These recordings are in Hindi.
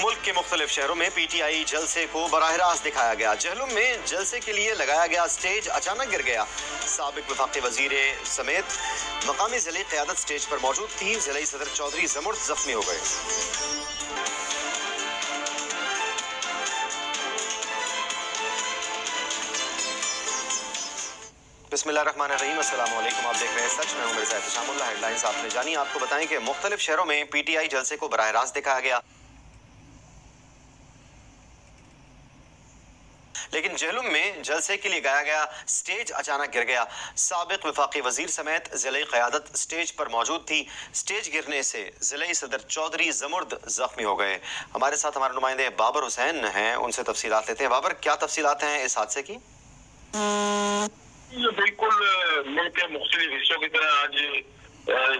मुल्क के मुख्तलिफ शहरों में PTI जलसे को बराह रास्त दिखाया गया। जहलुम में जलसे के लिए लगाया गया स्टेज अचानक गिर गया। साबिक वफाकी वजीर समेत मकामी जिले क़यादत स्टेज पर मौजूद थी। जिले सदर चौधरी जमुर्द जख्मी हो गए। बिस्मिल्लाहिर्रहमानिर्रहीम, अस्सलाम वालेकुम। आप देख रहे हैं सच। मैं हूं मिर्ज़ा एहतशामुल्लाह। हेडलाइंस आपने जानी। आपको बताएं कि मुख्तलिफ शहरों में PTI जलसे को बराह रास्त दिखाया गया, लेकिन जहलुम में जलसे के लिए गाया गया स्टेज अचानक गिर गया। साबिक वफाकी वजीर समेत जिले क़यादत स्टेज पर मौजूद थी। स्टेज गिरने से जिले सदर चौधरी जमुर्द जख्मी हो गए। हमारे साथ हमारे नुमाइंदे बाबर हुसैन हैं, उनसे तफसीलात लेते हैं। बाबर, क्या तफसीलात हैं इस हादसे की? बिल्कुल मुल्क के मुख्तलिफ हिस्सों की तरह आज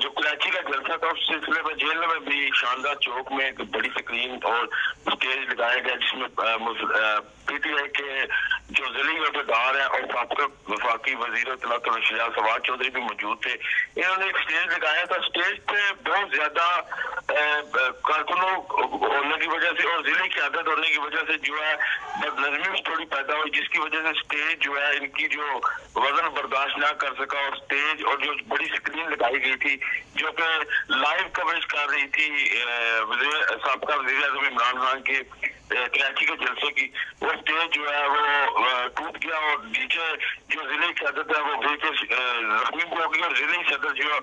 जो कराची का जलसा था उस सिलसिले में जेल में भी शानदार चौक में एक बड़ी स्क्रीन और स्टेज लगाया गया, जिसमें PTI के जो जिले अहदेदार हैं और साबिक़ वफाकी वज़ीर सवाद चौधरी भी मौजूद थे। इन्होंने एक स्टेज लगाया था। स्टेज पे बहुत ज्यादा कारकुनों होने की वजह से और जिले की आदत होने की वजह से जो है बदनज़मी थोड़ी पैदा हुई, जिसकी वजह से स्टेज जो है इनकी जो वजन बर्दाश्त ना कर सका और स्टेज और जो बड़ी स्क्रीन लगाई गई थी जो कि लाइव कवरेज कर रही थी साबिक़ा वज़ीर आज़म इमरान खान के कराची के जलसे की, वो स्टेज जो है वो टूट गया और नीचे जो जिले की आदत है वो बिल्कुल जख्मी हो गई और जिले सदर जो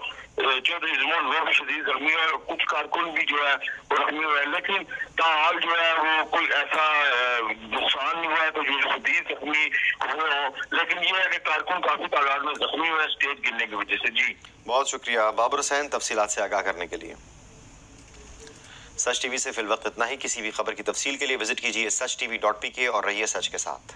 चौधरी जमुर्द वो भी शदीद जख्मी है और कुछ कारकुन भी जो है वो जख्मी हुए। लेकिन ताहाल जो है वो कोई ऐसा नुकसान नहीं हुआ है तो जो शदीद जख्मी हुए हो, लेकिन ये है कि कारकुन काफी तादाद में जख्मी हुए स्टेज गिरने की वजह से। जी बहुत शुक्रिया बाबर हुसैन तफसीलात से आगाह करने के लिए। सच टीवी से फिलवक्त इतना ही। किसी भी खबर की तफसील के लिए विजिट कीजिए sach tv.pk और रहिए सच के साथ।